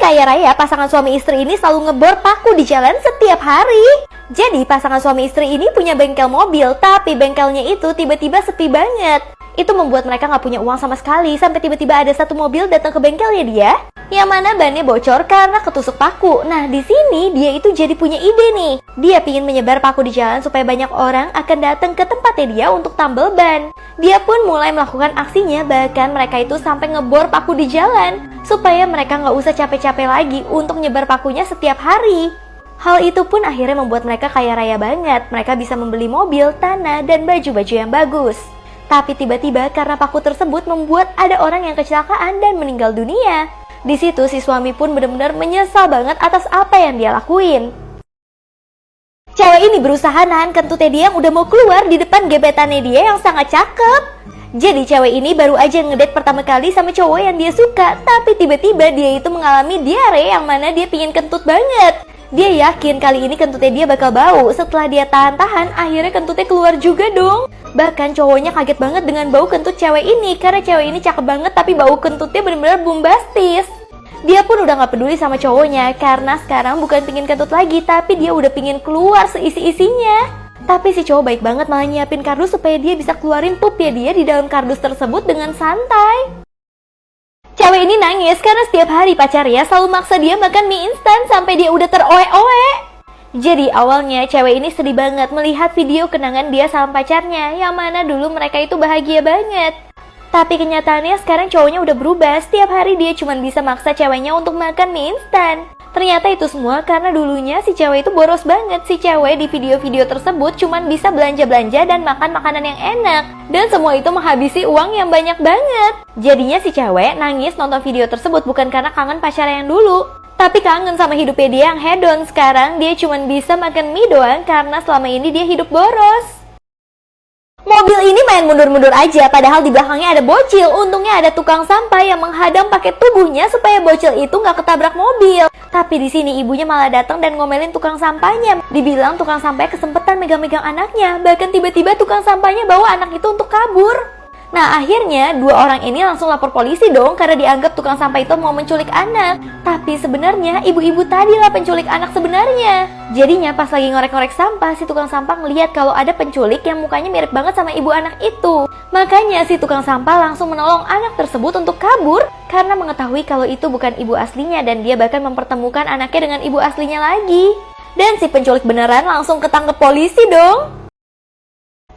kaya raya, pasangan suami istri ini selalu ngebor paku di jalan setiap hari. Jadi pasangan suami istri ini punya bengkel mobil, tapi bengkelnya itu tiba-tiba sepi banget. Itu membuat mereka nggak punya uang sama sekali, sampai tiba-tiba ada satu mobil datang ke bengkelnya dia, yang mana bannya bocor karena ketusuk paku. Nah, di sini dia itu jadi punya ide nih. Dia pingin menyebar paku di jalan supaya banyak orang akan datang ke tempatnya dia untuk tambal ban. Dia pun mulai melakukan aksinya, bahkan mereka itu sampai ngebor paku di jalan supaya mereka nggak usah capek-capek lagi untuk nyebar pakunya setiap hari. Hal itu pun akhirnya membuat mereka kaya raya banget. Mereka bisa membeli mobil, tanah, dan baju-baju yang bagus. Tapi tiba-tiba karena paku tersebut membuat ada orang yang kecelakaan dan meninggal dunia. Di situ si suami pun benar-benar menyesal banget atas apa yang dia lakuin. Cewek ini berusaha nahan kentutnya dia yang udah mau keluar di depan gebetannya dia yang sangat cakep. Jadi cewek ini baru aja ngedate pertama kali sama cowok yang dia suka, tapi tiba-tiba dia itu mengalami diare yang mana dia pingin kentut banget. Dia yakin kali ini kentutnya dia bakal bau. Setelah dia tahan-tahan, akhirnya kentutnya keluar juga dong. Bahkan cowoknya kaget banget dengan bau kentut cewek ini, karena cewek ini cakep banget tapi bau kentutnya benar-benar bombastis. Dia pun udah gak peduli sama cowoknya, karena sekarang bukan pingin kentut lagi, tapi dia udah pingin keluar seisi-isinya. Tapi si cowok baik banget malah nyiapin kardus supaya dia bisa keluarin pupnya dia di dalam kardus tersebut dengan santai. Cewek ini nangis karena setiap hari pacarnya selalu maksa dia makan mie instan sampai dia udah teroe-oe. Jadi awalnya cewek ini sedih banget melihat video kenangan dia sama pacarnya, yang mana dulu mereka itu bahagia banget. Tapi kenyataannya sekarang cowoknya udah berubah. Setiap hari dia cuma bisa maksa ceweknya untuk makan mie instan. Ternyata itu semua karena dulunya si cewek itu boros banget. Si cewek di video-video tersebut cuma bisa belanja-belanja dan makan makanan yang enak. Dan semua itu menghabisi uang yang banyak banget. Jadinya si cewek nangis nonton video tersebut bukan karena kangen pacar yang dulu, tapi kangen sama hidupnya dia yang hedon. Sekarang dia cuma bisa makan mie doang karena selama ini dia hidup boros. Mobil ini main mundur-mundur aja, padahal di belakangnya ada bocil. Untungnya ada tukang sampah yang menghadang pakai tubuhnya supaya bocil itu nggak ketabrak mobil. Tapi di sini ibunya malah datang dan ngomelin tukang sampahnya. Dibilang tukang sampahnya kesempetan megang-megang anaknya. Bahkan tiba-tiba tukang sampahnya bawa anak itu untuk kabur. Nah akhirnya dua orang ini langsung lapor polisi dong karena dianggap tukang sampah itu mau menculik anak. Tapi sebenarnya ibu-ibu tadi lah penculik anak sebenarnya. Jadinya pas lagi ngorek-ngorek sampah, si tukang sampah ngeliat kalau ada penculik yang mukanya mirip banget sama ibu anak itu. Makanya si tukang sampah langsung menolong anak tersebut untuk kabur karena mengetahui kalau itu bukan ibu aslinya, dan dia bahkan mempertemukan anaknya dengan ibu aslinya lagi. Dan si penculik beneran langsung ketangkep polisi dong.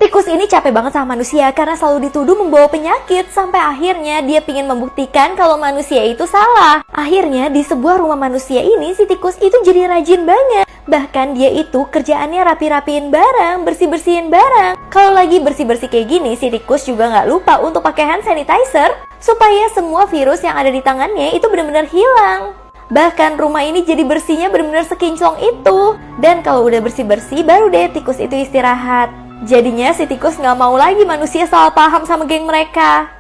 Tikus ini capek banget sama manusia karena selalu dituduh membawa penyakit, sampai akhirnya dia pingin membuktikan kalau manusia itu salah. Akhirnya di sebuah rumah manusia ini si tikus itu jadi rajin banget. Bahkan dia itu kerjaannya rapi-rapiin barang, bersih-bersihin barang. Kalau lagi bersih-bersih kayak gini, si tikus juga nggak lupa untuk pakai hand sanitizer supaya semua virus yang ada di tangannya itu benar-benar hilang. Bahkan rumah ini jadi bersihnya benar-benar sekinclong itu. Dan kalau udah bersih-bersih baru deh tikus itu istirahat. Jadinya si tikus nggak mau lagi manusia salah paham sama geng mereka.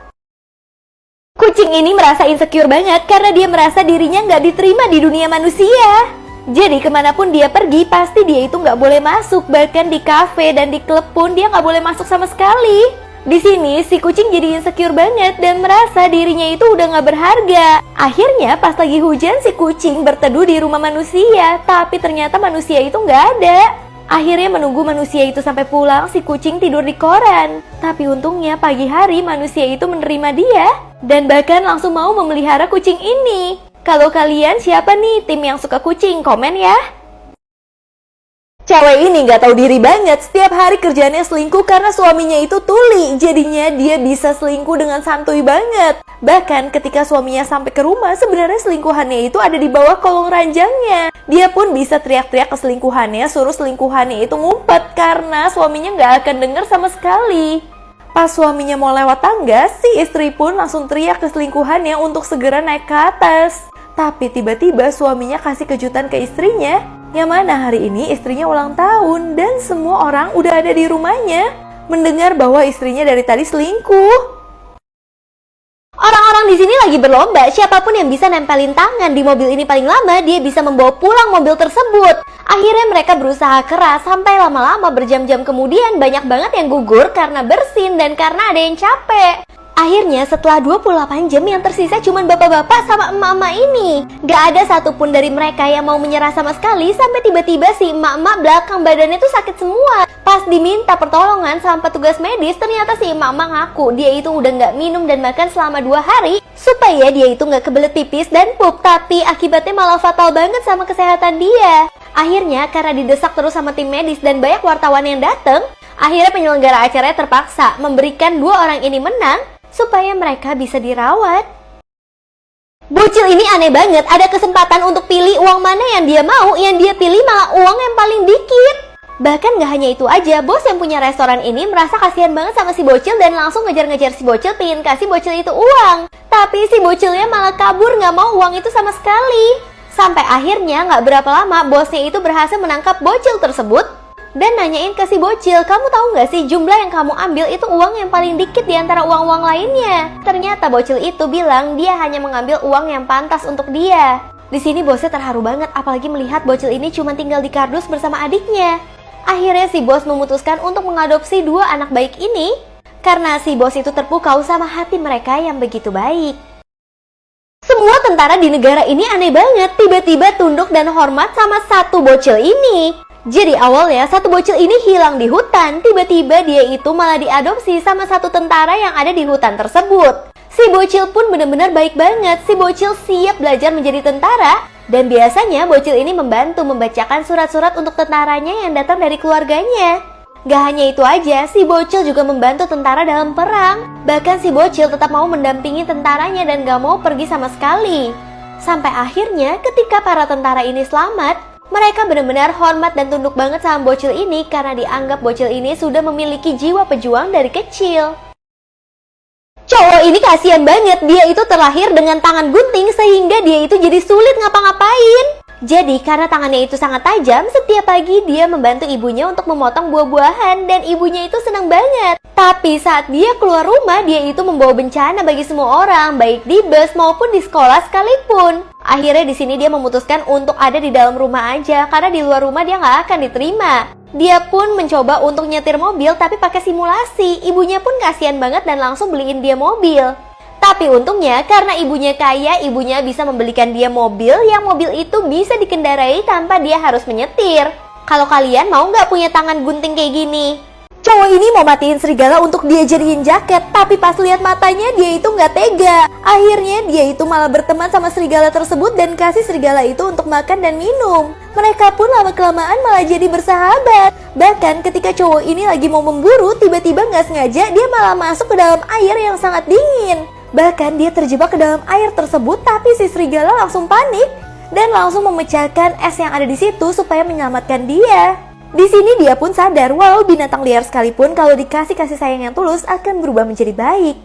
Kucing ini merasa insecure banget karena dia merasa dirinya nggak diterima di dunia manusia. Jadi kemanapun dia pergi pasti dia itu nggak boleh masuk. Bahkan di kafe dan di klub pun dia nggak boleh masuk sama sekali. Di sini si kucing jadi insecure banget dan merasa dirinya itu udah nggak berharga. Akhirnya pas lagi hujan si kucing berteduh di rumah manusia, tapi ternyata manusia itu nggak ada. Akhirnya menunggu manusia itu sampai pulang, si kucing tidur di koran. Tapi untungnya pagi hari manusia itu menerima dia dan bahkan langsung mau memelihara kucing ini. Kalau kalian siapa nih tim yang suka kucing? Komen ya. Cewek ini gak tahu diri banget, setiap hari kerjaannya selingkuh karena suaminya itu tuli. Jadinya dia bisa selingkuh dengan santuy banget. Bahkan ketika suaminya sampai ke rumah, sebenarnya selingkuhannya itu ada di bawah kolong ranjangnya. Dia pun bisa teriak-teriak ke selingkuhannya, suruh selingkuhannya itu ngumpet karena suaminya gak akan dengar sama sekali. Pas suaminya mau lewat tangga, si istri pun langsung teriak ke selingkuhannya untuk segera naik ke atas. Tapi tiba-tiba suaminya kasih kejutan ke istrinya, yang mana hari ini istrinya ulang tahun dan semua orang udah ada di rumahnya mendengar bahwa istrinya dari tadi selingkuh. Orang-orang di sini lagi berlomba, siapapun yang bisa nempelin tangan di mobil ini paling lama, dia bisa membawa pulang mobil tersebut. Akhirnya mereka berusaha keras sampai lama-lama berjam-jam kemudian banyak banget yang gugur karena bersin dan karena ada yang capek. Akhirnya setelah 28 jam yang tersisa cuman bapak-bapak sama emak-emak ini. Gak ada satupun dari mereka yang mau menyerah sama sekali sampai tiba-tiba si emak-emak belakang badannya tuh sakit semua. Pas diminta pertolongan sama petugas medis, ternyata si emak-emak ngaku dia itu udah gak minum dan makan selama 2 hari supaya dia itu gak kebelet pipis dan pup. Tapi akibatnya malah fatal banget sama kesehatan dia. Akhirnya karena didesak terus sama tim medis dan banyak wartawan yang dateng, akhirnya penyelenggara acaranya terpaksa memberikan 2 orang ini menang supaya mereka bisa dirawat. Bocil ini aneh banget, ada kesempatan untuk pilih uang mana yang dia mau, yang dia pilih malah uang yang paling dikit. Bahkan gak hanya itu aja, bos yang punya restoran ini merasa kasihan banget sama si bocil dan langsung ngejar-ngejar si bocil pengen kasih bocil itu uang. Tapi si bocilnya malah kabur gak mau uang itu sama sekali. Sampai akhirnya gak berapa lama bosnya itu berhasil menangkap bocil tersebut dan nanyain ke si bocil, kamu tahu nggak sih jumlah yang kamu ambil itu uang yang paling dikit di antara uang-uang lainnya? Ternyata bocil itu bilang dia hanya mengambil uang yang pantas untuk dia. Di sini bosnya terharu banget, apalagi melihat bocil ini cuma tinggal di kardus bersama adiknya. Akhirnya si bos memutuskan untuk mengadopsi 2 anak baik ini karena si bos itu terpukau sama hati mereka yang begitu baik. Semua tentara di negara ini aneh banget, tiba-tiba tunduk dan hormat sama satu bocil ini. Jadi awalnya satu bocil ini hilang di hutan, tiba-tiba dia itu malah diadopsi sama satu tentara yang ada di hutan tersebut. Si bocil pun benar-benar baik banget, si bocil siap belajar menjadi tentara. Dan biasanya bocil ini membantu membacakan surat-surat untuk tentaranya yang datang dari keluarganya. Gak hanya itu aja, si bocil juga membantu tentara dalam perang. Bahkan si bocil tetap mau mendampingi tentaranya dan gak mau pergi sama sekali. Sampai akhirnya ketika para tentara ini selamat, mereka benar-benar hormat dan tunduk banget sama bocil ini karena dianggap bocil ini sudah memiliki jiwa pejuang dari kecil. Cowok ini kasihan banget, dia itu terlahir dengan tangan gunting sehingga dia itu jadi sulit ngapa-ngapain. Jadi karena tangannya itu sangat tajam, setiap pagi dia membantu ibunya untuk memotong buah-buahan dan ibunya itu senang banget. Tapi saat dia keluar rumah, dia itu membawa bencana bagi semua orang, baik di bus maupun di sekolah sekalipun. Akhirnya di sini dia memutuskan untuk ada di dalam rumah aja karena di luar rumah dia nggak akan diterima. Dia pun mencoba untuk nyetir mobil tapi pakai simulasi. Ibunya pun kasihan banget dan langsung beliin dia mobil. Tapi untungnya karena ibunya kaya, ibunya bisa membelikan dia mobil yang mobil itu bisa dikendarai tanpa dia harus menyetir. Kalau kalian mau nggak punya tangan gunting kayak gini? Cowok ini mau matiin serigala untuk dia jadiin jaket, tapi pas lihat matanya dia itu nggak tega. Akhirnya dia itu malah berteman sama serigala tersebut dan kasih serigala itu untuk makan dan minum. Mereka pun lama-kelamaan malah jadi bersahabat. Bahkan ketika cowok ini lagi mau memburu, tiba-tiba nggak sengaja dia malah masuk ke dalam air yang sangat dingin. Bahkan dia terjebak ke dalam air tersebut, tapi si serigala langsung panik dan langsung memecahkan es yang ada di situ supaya menyelamatkan dia. Di sini dia pun sadar walau binatang liar sekalipun kalau dikasih kasih sayang yang tulus akan berubah menjadi baik.